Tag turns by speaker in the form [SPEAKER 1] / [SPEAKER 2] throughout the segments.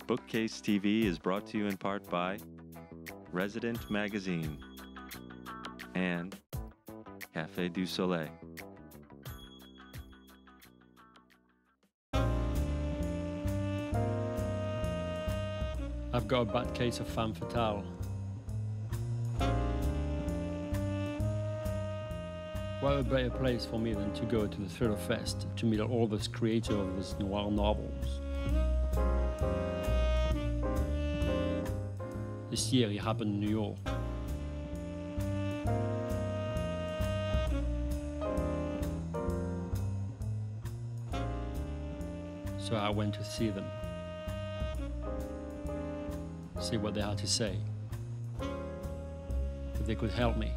[SPEAKER 1] Bookcase TV is brought to you in part by Resident Magazine and Café du Soleil.
[SPEAKER 2] I've got a bad case of femme fatale. What a better place for me than to go to the Thriller Fest to meet all those creators of these noir novels. This year it happened in New York. So I went to see them, see what they had to say, if they could help me.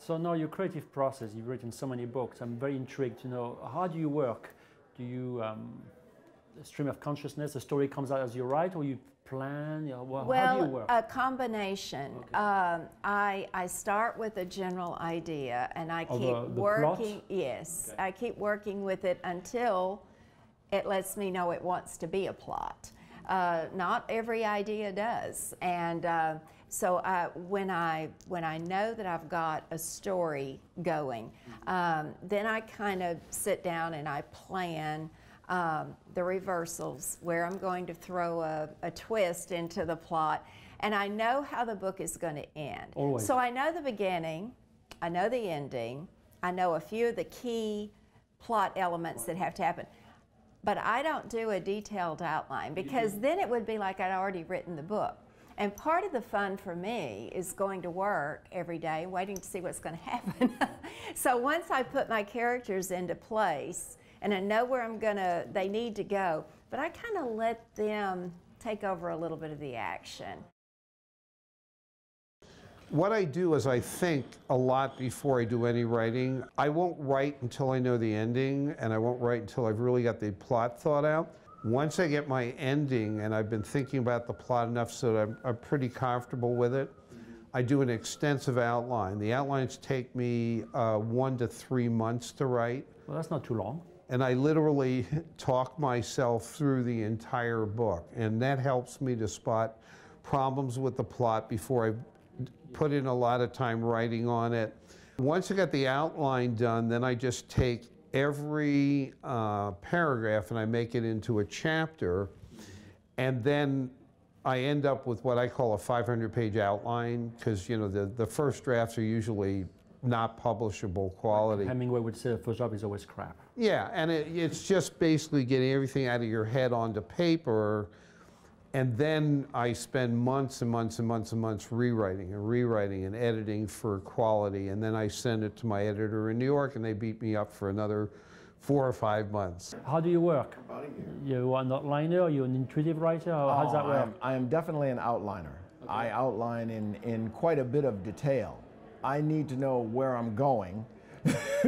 [SPEAKER 2] So now your creative process, you've written so many books. I'm very intrigued to know, how do you work? Do you, a stream of consciousness, the story comes out as you write, or you plan? You know, how do you work?
[SPEAKER 3] A combination. Okay. I start with a general idea, and I keep working. Plot? Yes, okay. I keep working with it until it lets me know it wants to be a plot. Not every idea does, and so when I know that I've got a story going, then I kind of sit down and I plan the reversals, where I'm going to throw a twist into the plot, and I know how the book is going to end.
[SPEAKER 2] Always.
[SPEAKER 3] So I know the beginning, I know the ending, I know a few of the key plot elements that have to happen. But I don't do a detailed outline, because then it would be like I'd already written the book. And part of the fun for me is going to work every day, waiting to see what's going to happen. So once I put my characters into place, and I know where they need to go, but I kind of let them take over a little bit of the action.
[SPEAKER 4] What I do is I think a lot before I do any writing. I won't write until I know the ending, and I won't write until I've really got the plot thought out. Once I get my ending, and I've been thinking about the plot enough so that I'm pretty comfortable with it, I do an extensive outline. The outlines take me 1 to 3 months to write.
[SPEAKER 2] Well, that's not too long.
[SPEAKER 4] And I literally talk myself through the entire book, and that helps me to spot problems with the plot before I put in a lot of time writing on it. Once I got the outline done, then I just take every paragraph and I make it into a chapter, and then I end up with what I call a 500-page outline, because you know the first drafts are usually not publishable quality.
[SPEAKER 2] Hemingway would say the first draft is always crap.
[SPEAKER 4] Yeah, and it's just basically getting everything out of your head onto paper. And then I spend months and months and months and months rewriting and editing for quality. And then I send it to my editor in New York, and they beat me up for another 4 or 5 months.
[SPEAKER 2] How do you work? You are an outliner? You're an intuitive writer? How does that work?
[SPEAKER 5] I am definitely an outliner. Okay. I outline in quite a bit of detail. I need to know where I'm going.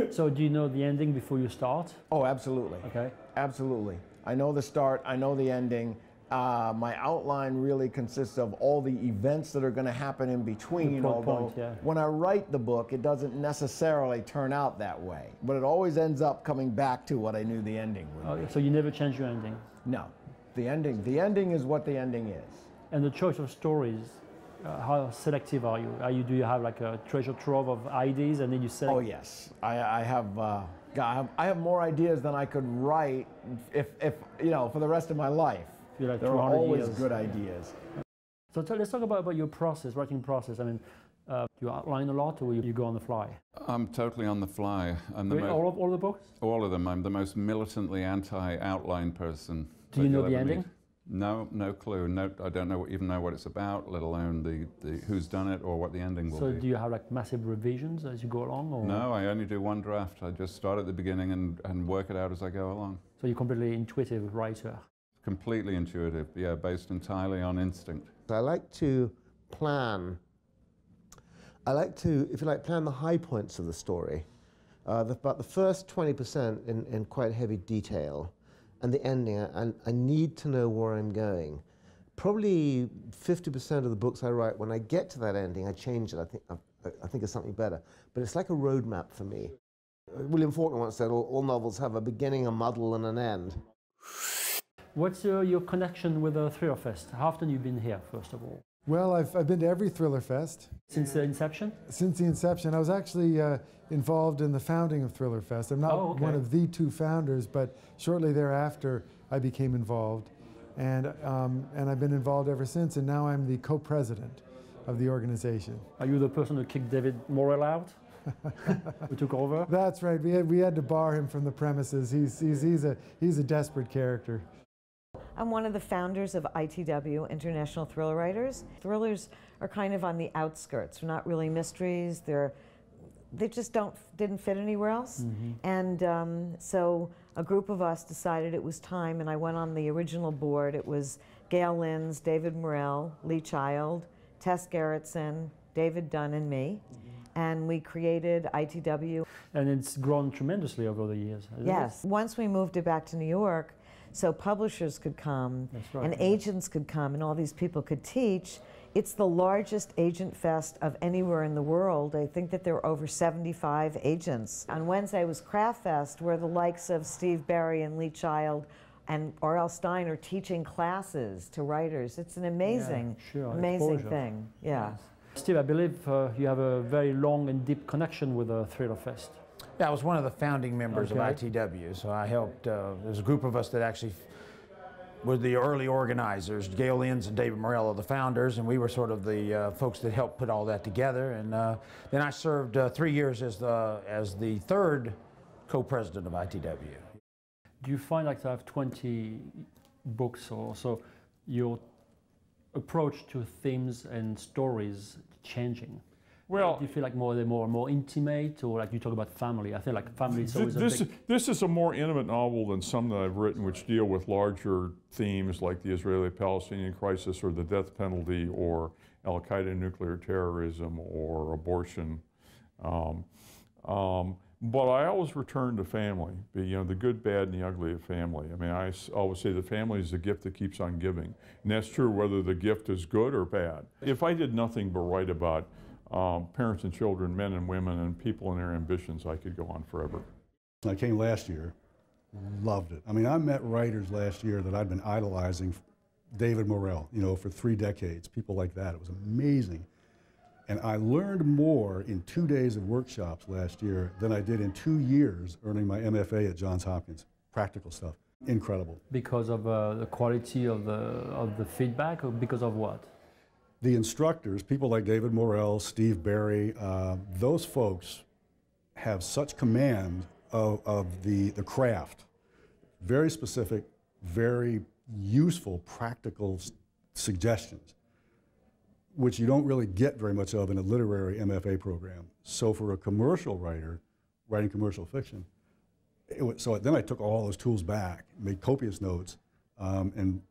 [SPEAKER 2] So do you know the ending before you start?
[SPEAKER 5] Oh, absolutely.
[SPEAKER 2] Okay.
[SPEAKER 5] Absolutely. I know the start, I know the ending. My outline really consists of all the events that are going to happen in between, although when I write the book, it doesn't necessarily turn out that way. But it always ends up coming back to what I knew the ending would be.
[SPEAKER 2] So you never change your ending?
[SPEAKER 5] No. The ending is what the ending is.
[SPEAKER 2] And the choice of stories, how selective are you? Do you have like a treasure trove of ideas and then you select?
[SPEAKER 5] Oh yes, I have more ideas than I could write if you know, for the rest of my life.
[SPEAKER 2] Like
[SPEAKER 5] there are always good ideas.
[SPEAKER 2] So let's talk about your process, writing process. I mean, you outline a lot, or you go on the fly?
[SPEAKER 6] I'm totally on the fly.
[SPEAKER 2] All the books?
[SPEAKER 6] All of them. I'm the most militantly anti-outline person.
[SPEAKER 2] Do you know the ending?
[SPEAKER 6] No, no clue. No, I don't even know what it's about, let alone the who's done it or what the ending will be.
[SPEAKER 2] So do you have like massive revisions as you go along? Or?
[SPEAKER 6] No, I only do one draft. I just start at the beginning and work it out as I go along.
[SPEAKER 2] So you're completely intuitive writer?
[SPEAKER 6] Completely intuitive, yeah, based entirely on instinct.
[SPEAKER 7] I like to plan. I like to, if you like, plan the high points of the story, about the first 20% in quite heavy detail, and the ending, and I need to know where I'm going. Probably 50% of the books I write, when I get to that ending, I change it. I think it's something better. But it's like a roadmap for me. William Faulkner once said, all novels have a beginning, a muddle, and an end.
[SPEAKER 2] What's your connection with the Thriller Fest? How often have you been here, first of all?
[SPEAKER 8] Well, I've been to every Thriller Fest.
[SPEAKER 2] Since the inception?
[SPEAKER 8] Since the inception. I was actually involved in the founding of Thriller Fest. I'm not one of the two founders, but shortly thereafter I became involved. And I've been involved ever since, and now I'm the co-president of the organization.
[SPEAKER 2] Are you the person who kicked David Morrell out? Who took over?
[SPEAKER 8] That's right. We had to bar him from the premises. He's a desperate character.
[SPEAKER 9] I'm one of the founders of ITW, International Thriller Writers. Thrillers are kind of on the outskirts. They're not really mysteries. They just didn't fit anywhere else. Mm-hmm. And so a group of us decided it was time, and I went on the original board. It was Gail Lins, David Morrell, Lee Child, Tess Gerritsen, David Dunn, and me. Mm-hmm. And we created ITW. And
[SPEAKER 2] it's grown tremendously over the years.
[SPEAKER 9] Yes. Once we moved it back to New York, so publishers could come, and agents could come, and all these people could teach. It's the largest agent fest of anywhere in the world. I think that there were over 75 agents. On Wednesday was Craft Fest, where the likes of Steve Berry and Lee Child and R.L. Stine are teaching classes to writers. It's an amazing, amazing thing. Yeah.
[SPEAKER 2] Yes. Steve, I believe you have a very long and deep connection with the Thriller Fest.
[SPEAKER 10] Yeah, I was one of the founding members of ITW, so I helped, there's a group of us that actually were the early organizers. Gail Lins and David Morrell are the founders, and we were sort of the folks that helped put all that together. And then I served 3 years as the third co-president of ITW.
[SPEAKER 2] Do you find like to have 20 books or so, your approach to themes and stories changing? Well, do you feel like they're more intimate, or like you talk about family? I feel like family is always
[SPEAKER 11] this is a more intimate novel than some that I've written, which deal with larger themes like the Israeli-Palestinian crisis, or the death penalty, or Al-Qaeda nuclear terrorism, or abortion. But I always return to family, the good, bad, and the ugly of family. I mean, I always say that family is the gift that keeps on giving. And that's true whether the gift is good or bad. If I did nothing but write about parents and children, men and women, and people and their ambitions, I could go on forever.
[SPEAKER 12] I came last year, loved it. I mean, I met writers last year that I'd been idolizing. David Morrell, for 3 decades, people like that. It was amazing. And I learned more in 2 days of workshops last year than I did in 2 years earning my MFA at Johns Hopkins. Practical stuff, incredible.
[SPEAKER 2] Because of the quality of the feedback, or because of what?
[SPEAKER 12] The instructors, people like David Morrell, Steve Berry, those folks have such command of the craft. Very specific, very useful, practical suggestions, which you don't really get very much of in a literary MFA program. So for a commercial writer, writing commercial fiction, so then I took all those tools back, made copious notes, and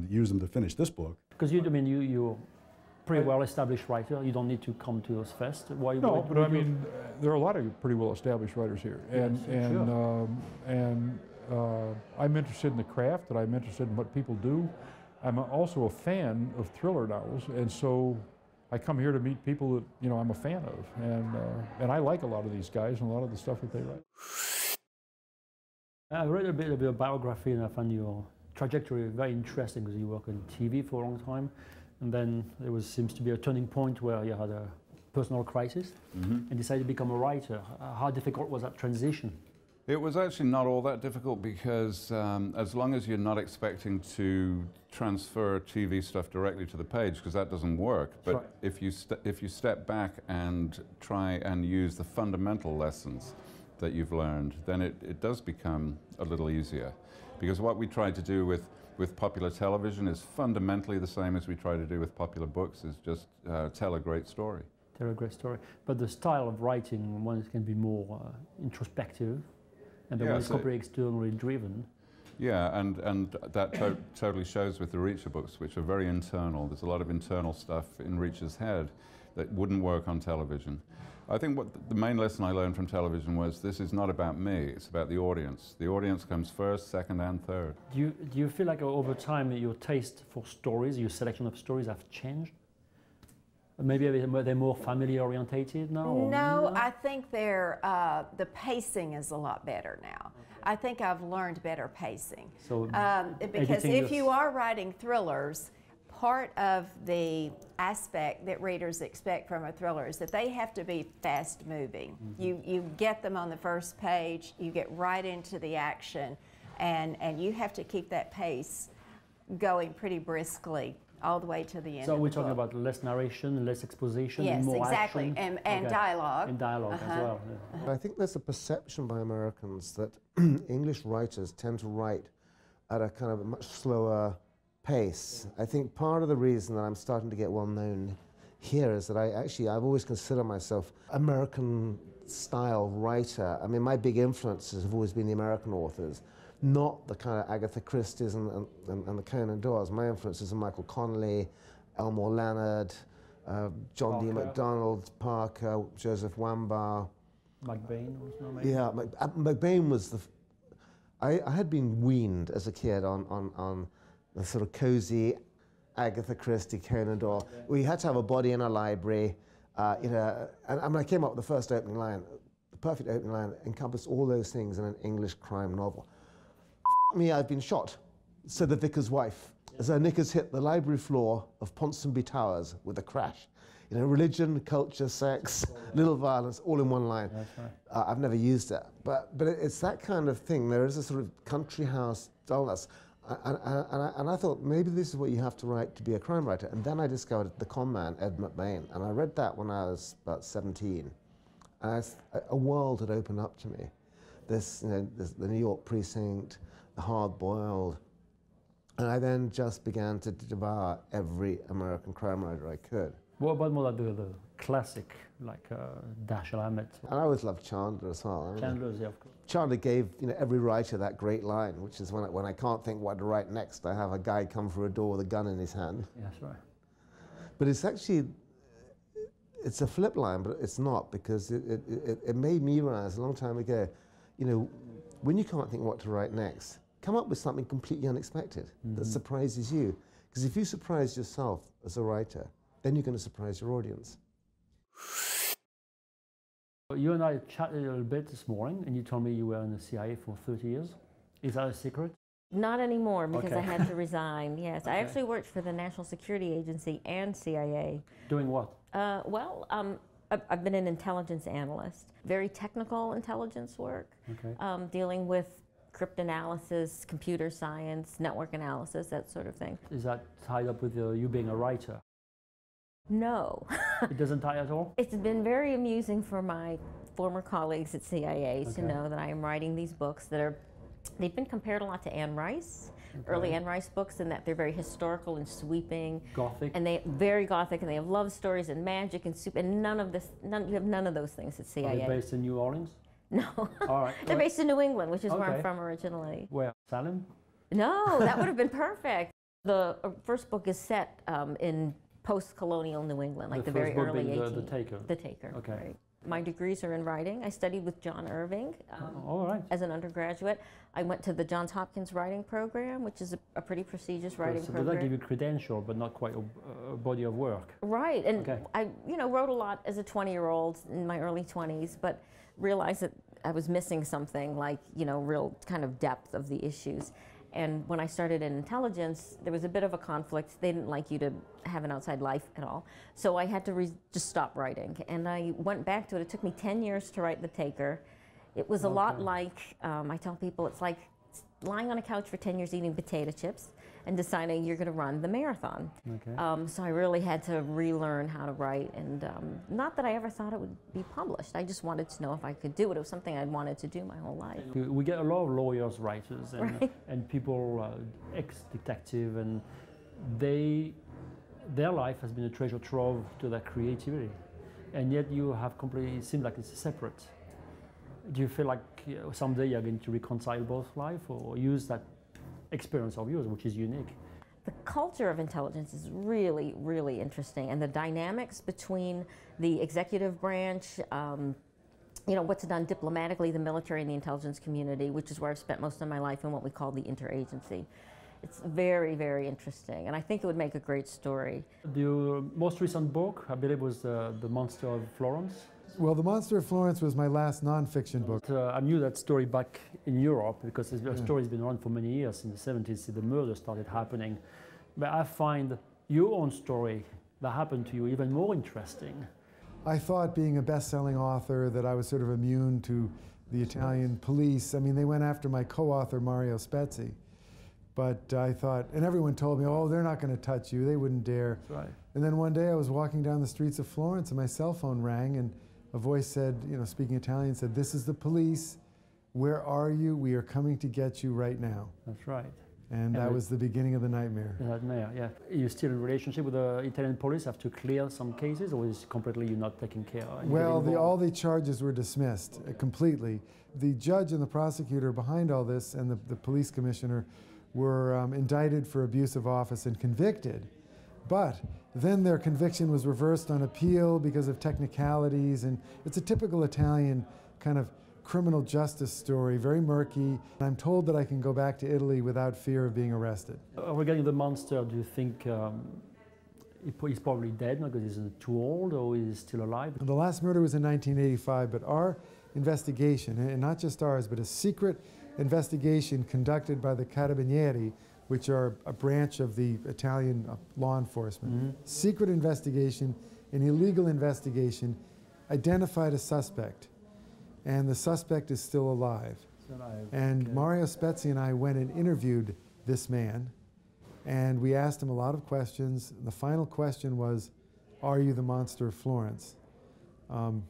[SPEAKER 12] used them to finish this book.
[SPEAKER 2] Because you're pretty well-established writer. You don't need to come to those fests. Why?
[SPEAKER 11] No, but I mean, there are a lot of pretty well-established writers here, and I'm interested in the craft, and I'm interested in what people do. I'm also a fan of thriller novels, and so I come here to meet people that I'm a fan of, and I like a lot of these guys and a lot of the stuff that they write.
[SPEAKER 2] I read a bit of your biography, and I found your trajectory very interesting, because you worked on TV for a long time. And then there seems to be a turning point where you had a personal crisis and decided to become a writer. How difficult was that transition?
[SPEAKER 6] It was actually not all that difficult, because as long as you're not expecting to transfer TV stuff directly to the page, because that doesn't work. But if you step back and try and use the fundamental lessons that you've learned, then it does become a little easier. Because what we try to do with popular television is fundamentally the same as we try to do with popular books, is just tell a great story.
[SPEAKER 2] Tell a great story. But the style of writing, one can be more introspective, and the one is completely externally driven.
[SPEAKER 6] Yeah, and that totally shows with the Reacher books, which are very internal. There's a lot of internal stuff in Reacher's head that wouldn't work on television. I think what the main lesson I learned from television was this is not about me, it's about the audience. The audience comes first, second, and third.
[SPEAKER 2] Do you feel like over time your taste for stories, your selection of stories have changed? Maybe they're more family orientated now?
[SPEAKER 3] No, I think the pacing is a lot better now. I think I've learned better pacing.
[SPEAKER 2] So
[SPEAKER 3] because if you are writing thrillers, part of the aspect that readers expect from a thriller is that they have to be fast moving. You get them on the first page, you get right into the action, and you have to keep that pace going pretty briskly all the way to the end.
[SPEAKER 2] So we're talking about less narration, less exposition,
[SPEAKER 3] yes,
[SPEAKER 2] and more
[SPEAKER 3] exactly.
[SPEAKER 2] action?
[SPEAKER 3] And dialogue.
[SPEAKER 2] And dialogue as well. Yeah.
[SPEAKER 7] I think there's a perception by Americans that English writers tend to write at a kind of a much slower pace. I think part of the reason that I'm starting to get well known here is that I've always considered myself American style writer. I mean, my big influences have always been the American authors, not the kind of Agatha Christie's and the Conan Doyle's. My influences are Michael Connelly, Elmore Leonard, John D. MacDonald, Parker, Joseph Wambaugh.
[SPEAKER 2] McBain was not maybe?
[SPEAKER 7] Yeah, McBain was I had been weaned as a kid on the sort of cozy Agatha Christie, Conan Doyle. Yeah. We had to have a body in a library, you know, and when I came up with the first opening line, the perfect opening line encompassed all those things in an English crime novel. Me, I've been shot, said the vicar's wife, as her knickers hit the library floor of Ponsonby Towers with a crash. You know, religion, culture, sex, little violence, all in one line.
[SPEAKER 2] That's right.
[SPEAKER 7] I've never used it, but it's that kind of thing. There is a sort of country house dullness. And I thought, maybe this is what you have to write to be a crime writer. And then I discovered The Con Man, Ed McBain, and I read that when I was about 17. And a world had opened up to me. The New York precinct, the hard-boiled. And I then just began to devour every American crime writer I could.
[SPEAKER 2] What about more like the classic, like Dashiell Hammett?
[SPEAKER 7] And I always loved Chandler as well.
[SPEAKER 2] Chandler's, yeah, of course.
[SPEAKER 7] Chandler gave every writer that great line, which is when I can't think what to write next, I have a guy come through a door with a gun in his hand.
[SPEAKER 2] Yeah, that's right.
[SPEAKER 7] But it's actually, it's a flip line, but it's not, because it made me realize a long time ago, when you can't think what to write next, come up with something completely unexpected that surprises you. Because if you surprise yourself as a writer, then you're going to surprise your audience.
[SPEAKER 2] You and I chatted a little bit this morning, and you told me you were in the CIA for 30 years. Is that a secret?
[SPEAKER 13] Not anymore, because I had to resign, yes. Okay. I actually worked for the National Security Agency and CIA.
[SPEAKER 2] Doing what?
[SPEAKER 13] I've been an intelligence analyst. Very technical intelligence work, dealing with cryptanalysis, computer science, network analysis, that sort of thing.
[SPEAKER 2] Is that tied up with you being a writer?
[SPEAKER 13] No.
[SPEAKER 2] It doesn't tie at all?
[SPEAKER 13] It's been very amusing for my former colleagues at CIA to know that I am writing these books that they've been compared a lot to Anne Rice, early Anne Rice books, in that they're very historical and sweeping.
[SPEAKER 2] Gothic.
[SPEAKER 13] And very gothic, and they have love stories and magic and soup, and you have none of those things at CIA.
[SPEAKER 2] Are they based in New Orleans?
[SPEAKER 13] No.
[SPEAKER 2] All right.
[SPEAKER 13] They're based in New England, which is where I'm from originally.
[SPEAKER 2] Where? Salem?
[SPEAKER 13] No, that would have been perfect. The first book is set in post-colonial New England, like the very early 18th.
[SPEAKER 2] The Taker.
[SPEAKER 13] The Taker.
[SPEAKER 2] Okay.
[SPEAKER 13] Right. My degrees are in writing. I studied with John Irving as an undergraduate. I went to the Johns Hopkins writing program, which is a pretty prestigious writing program.
[SPEAKER 2] Does that give you credential, but not quite a body of work?
[SPEAKER 13] Right, and I wrote a lot as a 20-year-old in my early 20s, but realized that I was missing something, like, real kind of depth of the issues. And when I started in intelligence, there was a bit of a conflict. They didn't like you to have an outside life at all. So I had to just stop writing. And I went back to it. It took me 10 years to write The Taker. It was a lot like, I tell people, it's like lying on a couch for 10 years eating potato chips and deciding you're going to run the marathon. So I really had to relearn how to write, and not that I ever thought it would be published. I just wanted to know if I could do it. It was something I'd wanted to do my whole life.
[SPEAKER 2] We get a lot of lawyers, writers, and people, ex-detective, and their life has been a treasure trove to their creativity, and yet you have completely, it seems like it's separate. Do you feel like someday you're going to reconcile both life, or use that experience of yours, which is unique?
[SPEAKER 13] The culture of intelligence is really, really interesting, and the dynamics between the executive branch, you know, what's done diplomatically, the military and the intelligence community, which is where I've spent most of my life, and what we call the interagency. It's very, very interesting, and I think it would make a great story.
[SPEAKER 2] The most recent book, I believe, was The Monster of Florence.
[SPEAKER 8] Well, The Monster of Florence was my last non-fiction book.
[SPEAKER 2] I knew that story back in Europe because the story's been around for many years. In the 70s, the murder started happening. But I find your own story that happened to you even more interesting.
[SPEAKER 8] I thought, being a best-selling author, that I was sort of immune to the Italian police. I mean, they went after my co-author, Mario Spezzi. But I thought, and everyone told me, oh, they're not going to touch you, they wouldn't dare.
[SPEAKER 2] That's right.
[SPEAKER 8] And then one day I was walking down the streets of Florence and my cell phone rang and a voice said, you know, speaking Italian, said, "This is the police. Where are you? We are coming to get you right now."
[SPEAKER 2] That's right.
[SPEAKER 8] And that was the beginning of the nightmare.
[SPEAKER 2] The nightmare, yeah. Are you still in relationship with the Italian police? Have to clear some cases, or is completely you're not taking care of?
[SPEAKER 8] Well, all the charges were dismissed completely. The judge and the prosecutor behind all this and the police commissioner were indicted for abuse of office and convicted. But then their conviction was reversed on appeal because of technicalities, and it's a typical Italian kind of criminal justice story, very murky. I'm told that I can go back to Italy without fear of being arrested.
[SPEAKER 2] Regarding the monster, do you think he's probably dead now because he's too old, or is he still alive?
[SPEAKER 8] The last murder was in 1985, but our investigation, and not just ours, but a secret investigation conducted by the Carabinieri, which are a branch of the Italian law enforcement. Secret investigation, an illegal investigation, identified a suspect, and the suspect is still alive. And Mario Spezzi and I went and interviewed this man, and we asked him a lot of questions. The final question was, "Are you the monster of Florence?" I'm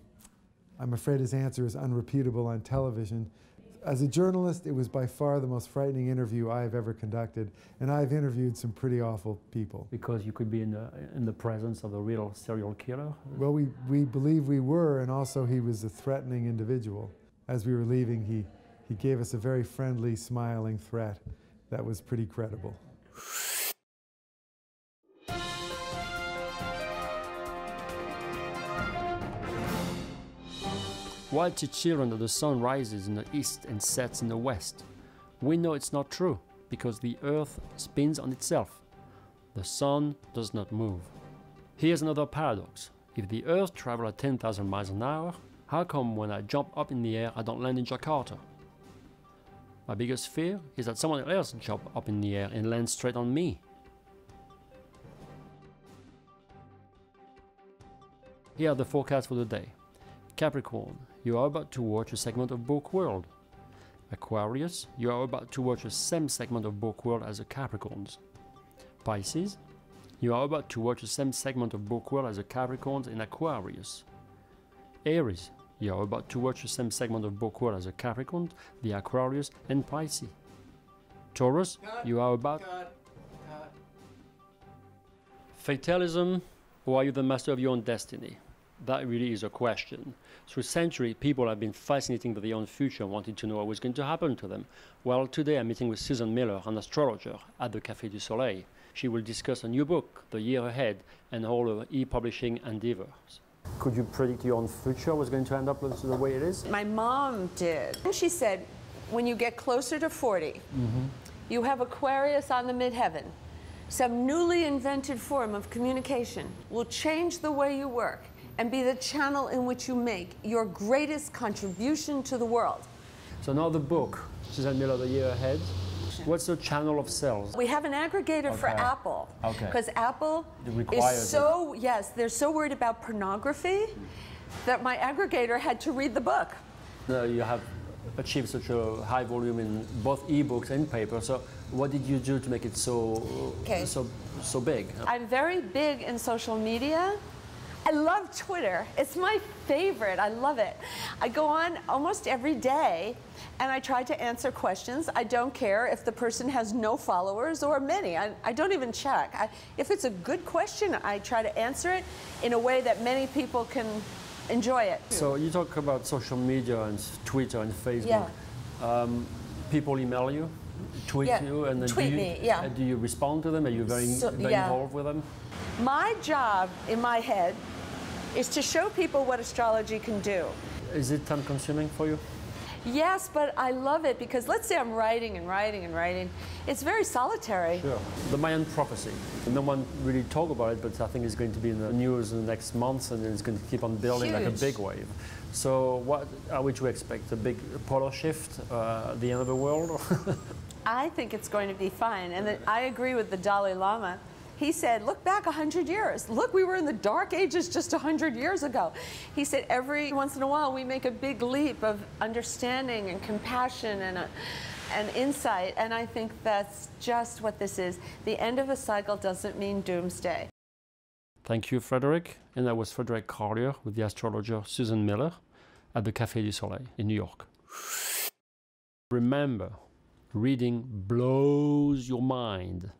[SPEAKER 8] afraid his answer is unrepeatable on television. As a journalist, it was by far the most frightening interview I've ever conducted, and I've interviewed some pretty awful people.
[SPEAKER 2] Because you could be in the presence of a real serial killer?
[SPEAKER 8] Well, we believe we were, and also he was a threatening individual. As we were leaving, he gave us a very friendly, smiling threat that was pretty credible.
[SPEAKER 2] While to children the sun rises in the east and sets in the west, we know it's not true, because the earth spins on itself. The sun does not move. Here's another paradox. If the earth travels at 10,000 miles an hour, how come when I jump up in the air I don't land in Jakarta? My biggest fear is that someone else jump up in the air and land straight on me. Here are the forecasts for the day. Capricorn, you are about to watch a segment of Book World. Aquarius, you are about to watch the same segment of Book World as the Capricorns. Pisces, you are about to watch the same segment of Book World as the Capricorns and Aquarius. Aries, you are about to watch the same segment of Book World as the Capricorns, the Aquarius, and Pisces. Taurus, you are about... Fatalism, or are you the master of your own destiny? That really is a question. Through centuries, people have been fascinated by their own future, wanting to know what was going to happen to them. Well, today I'm meeting with Susan Miller, an astrologer, at the CAFÉ du SOLEIL. She will discuss a new book, The Year Ahead, and all her e-publishing endeavors. Could you predict your own future was going to end up the way it is?
[SPEAKER 14] My mom did. She said, when you get closer to 40, you have Aquarius on the midheaven. Some newly invented form of communication will change the way you work and be the channel in which you make your greatest contribution to the world.
[SPEAKER 2] So now the book, Susan Miller, The Year Ahead. What's the channel of sales?
[SPEAKER 14] We have an aggregator for Apple. Because Apple is so, they're so worried about pornography that my aggregator had to read the book.
[SPEAKER 2] You have achieved such a high volume in both ebooks and paper. So what did you do to make it so big?
[SPEAKER 14] I'm very big in social media. I love Twitter. It's my favorite. I love it. I go on almost every day and I try to answer questions. I don't care if the person has no followers or many. I don't even check. If it's a good question, I try to answer it in a way that many people can enjoy it.
[SPEAKER 2] So you talk about social media and Twitter and Facebook. People email you? tweet you? And then
[SPEAKER 14] tweet me, yeah.
[SPEAKER 2] Do you respond to them? Are you very involved with them?
[SPEAKER 14] My job in my head is to show people what astrology can do.
[SPEAKER 2] Is it time-consuming for you?
[SPEAKER 14] Yes, but I love it because let's say I'm writing and writing and writing. It's very solitary.
[SPEAKER 2] Sure. The Mayan prophecy. No one really talk about it, but I think it's going to be in the news in the next months, and it's going to keep on building like a big wave. So what are we to expect? A big polar shift, the end of the world?
[SPEAKER 14] I think it's going to be fine. And I agree with the Dalai Lama. He said, look back 100 years. Look, we were in the dark ages just 100 years ago. He said, every once in a while we make a big leap of understanding and compassion and insight. And I think that's just what this is. The end of a cycle doesn't mean doomsday.
[SPEAKER 2] Thank you, Frederic. And that was Frederic Colier with the astrologer Susan Miller at the Café du Soleil in New York. Remember, reading blows your mind.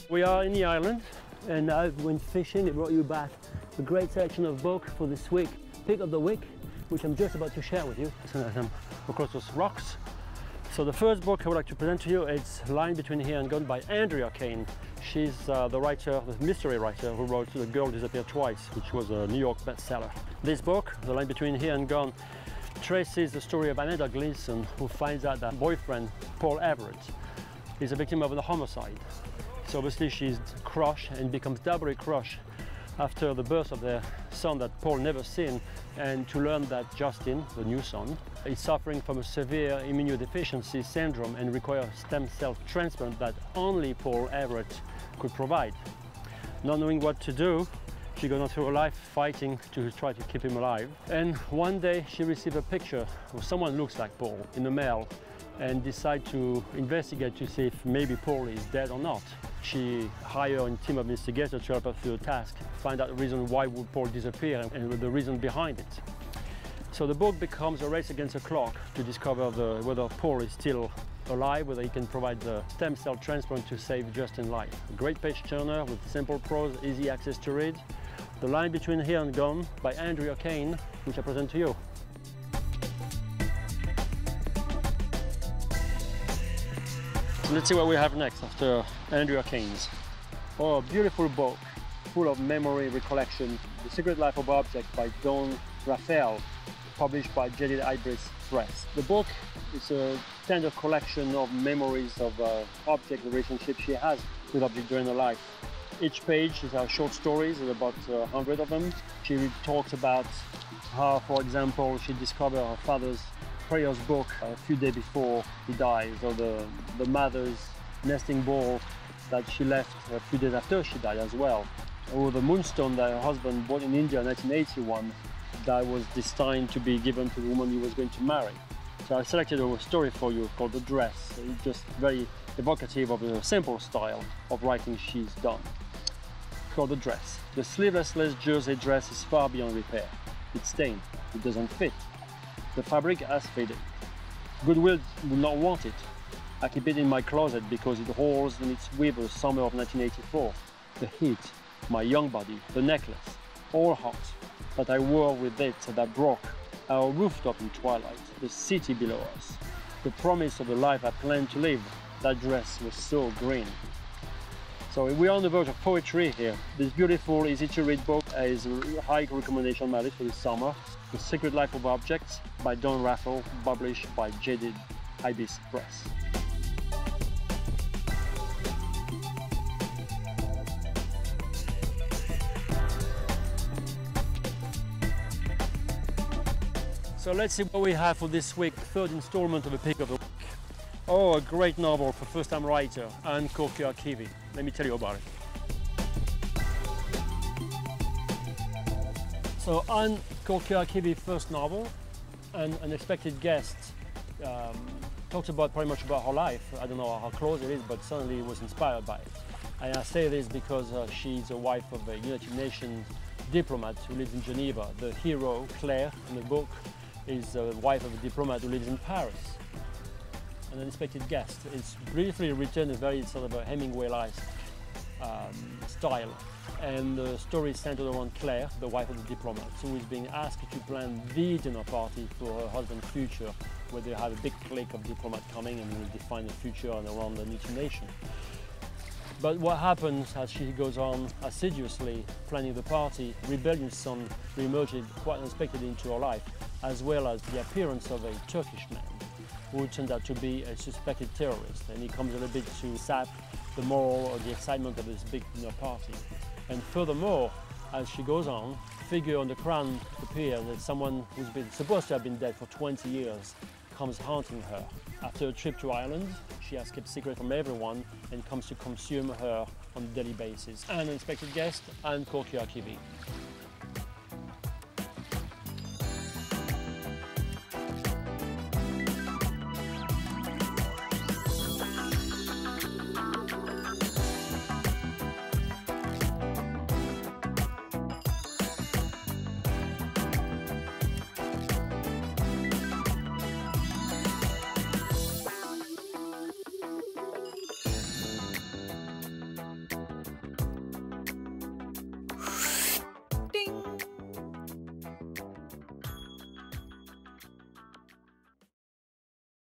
[SPEAKER 2] We are in the island, and I went fishing. It brought you back a great selection of books for this week. Pick of the week, which I'm just about to share with you as I'm across those rocks. So the first book I would like to present to you is Line Between Here and Gone by Andrea Kane. She's the writer, the mystery writer who wrote The Girl Disappeared Twice, which was a New York bestseller. This book, The Line Between Here and Gone, traces the story of Anetta Gleason, who finds out that her boyfriend, Paul Everett, is a victim of a homicide. So obviously she's crushed and becomes doubly crushed after the birth of their son that Paul never seen, and to learn that Justin, the new son, is suffering from a severe immunodeficiency syndrome and requires stem cell transplant that only Paul Everett could provide. Not knowing what to do, she goes on through her life fighting to try to keep him alive. And one day she receives a picture of someone who looks like Paul in the mail, and decide to investigate to see if maybe Paul is dead or not. She hired a team of investigators to help her through the task, find out the reason why would Paul disappear and the reason behind it. So the book becomes a race against the clock to discover whether Paul is still alive, whether he can provide the stem cell transplant to save Justin's life. A great page turner with simple prose, easy access to read. The Line Between Here and Gone by Andrea Kane, which I present to you. Let's see what we have next after Andrea Kane's. Oh, a beautiful book, full of memory recollection, The Secret Life of Objects by Don Raphael, published by Jaded Ibris Press. The book is a tender collection of memories of object relationships she has with objects during her life. Each page is short stories, there's about 100 of them. She talks about how, for example, she discovered her father's prayers book a few days before he dies, or the mother's nesting ball that she left a few days after she died as well, or the moonstone that her husband bought in India in 1981 that was destined to be given to the woman he was going to marry. So I selected a story for you called The Dress. It's just very evocative of the simple style of writing she's done. It's called The Dress. The sleeveless lace jersey dress is far beyond repair. It's stained, it doesn't fit. The fabric has faded. Goodwill would not want it. I keep it in my closet because it holds in its weaver summer of 1984. The heat, my young body, the necklace, all hot, that I wore with it that broke, our rooftop in twilight, the city below us, the promise of the life I planned to live. That dress was so green. So we're on the verge of poetry here. This beautiful, easy-to-read book is a high recommendation on my list for this summer. The Secret Life of Objects by Don Raphael, published by Jaded Ibis Press. So let's see what we have for this week. Third installment of a Pick of the Week. Oh, a great novel for first-time writer, Anne Corker-Keavy. Let me tell you about it. So Anne Corker-Keavy's first novel, An Unexpected Guest, talks about pretty much about her life. I don't know how close it is, but certainly was inspired by it. And I say this because she's a wife of a United Nations diplomat who lives in Geneva. The hero, Claire, in the book, is the wife of a diplomat who lives in Paris. An unexpected guest. It's briefly written a very sort of a Hemingway-like style. And the story is centered around Claire, the wife of the diplomat, who is being asked to plan the dinner party for her husband's future, where they have a big clique of diplomats coming and will define the future and around each nation. But what happens as she goes on assiduously planning the party, rebellion's son re-emerges quite unexpectedly into her life, as well as the appearance of a Turkish man who turned out to be a suspected terrorist, and he comes a little bit to sap the moral or the excitement of this big dinner party. And furthermore, as she goes on, figure on the crown appears that someone who's been supposed to have been dead for 20 years comes haunting her. After a trip to Ireland, she has kept secret from everyone and comes to consume her on a daily basis. An unexpected guest and Colier.